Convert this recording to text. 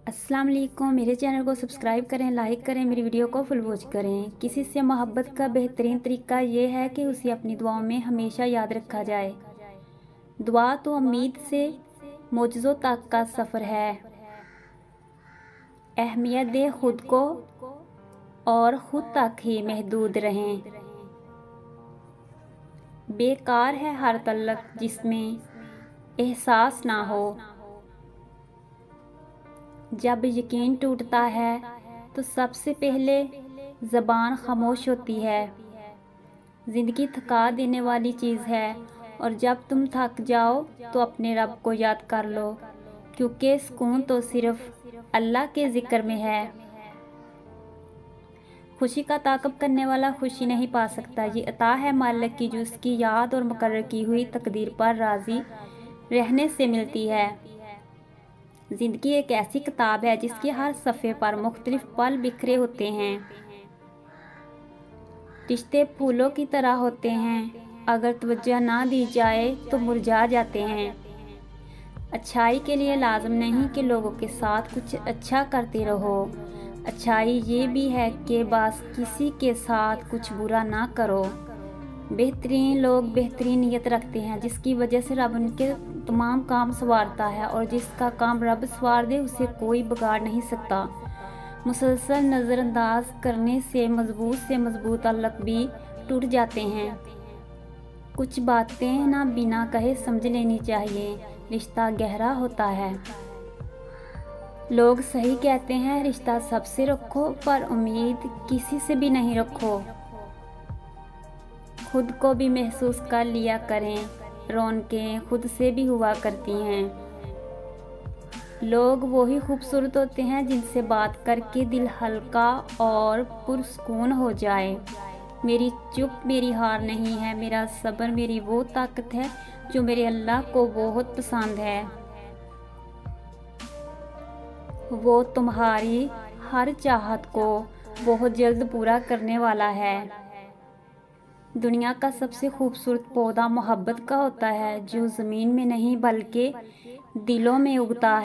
अस्सलाम वालेकुम। मेरे चैनल को सब्सक्राइब करें, लाइक करें, मेरी वीडियो को फुल वॉच करें। किसी से मोहब्बत का बेहतरीन तरीका ये है कि उसे अपनी दुआओं में हमेशा याद रखा जाए। दुआ तो उम्मीद से मोजज़ों तक का सफ़र है। अहमियत दे खुद को और ख़ुद तक ही महदूद रहें। बेकार है हर तलक जिसमें एहसास ना हो। जब यकीन टूटता है तो सबसे पहले ज़बान खामोश होती है। ज़िंदगी थका देने वाली चीज़ है और जब तुम थक जाओ तो अपने रब को याद कर लो, क्योंकि सुकून तो सिर्फ़ अल्लाह के ज़िक्र में है। खुशी का ताक़ब करने वाला खुशी नहीं पा सकता। ये अता है मालिक की जो उसकी याद और मुकर्रर की हुई तकदीर पर राज़ी रहने से मिलती है। ज़िंदगी एक ऐसी किताब है जिसके हर सफ़े पर मुख्तलिफ पल बिखरे होते हैं। रिश्ते फूलों की तरह होते हैं, अगर तवज्जो ना दी जाए तो मुरझा जाते हैं। अच्छाई के लिए लाज़िम नहीं कि लोगों के साथ कुछ अच्छा करते रहो। अच्छाई ये भी है कि बस किसी के साथ कुछ बुरा ना करो। बेहतरीन लोग बेहतरीन नीयत रखते हैं, जिसकी वजह से रब उनके तमाम काम संवारता है, और जिसका काम रब संवार दे उसे कोई बिगाड़ नहीं सकता। मुसलसल नज़रअंदाज करने से मजबूत ताल्लुक़ भी टूट जाते हैं। कुछ बातें ना बिना कहे समझ लेनी चाहिए, रिश्ता गहरा होता है। लोग सही कहते हैं, रिश्ता सबसे रखो पर उम्मीद किसी से भी नहीं रखो। खुद को भी महसूस कर लिया करें, रौनकें खुद से भी हुआ करती हैं। लोग वही खूबसूरत होते हैं जिनसे बात करके दिल हल्का और पुरसुकून हो जाए। मेरी चुप मेरी हार नहीं है, मेरा सब्र मेरी वो ताकत है जो मेरे अल्लाह को बहुत पसंद है। वो तुम्हारी हर चाहत को बहुत जल्द पूरा करने वाला है। दुनिया का सबसे खूबसूरत पौधा मोहब्बत का होता है, जो ज़मीन में नहीं बल्कि दिलों में उगता है।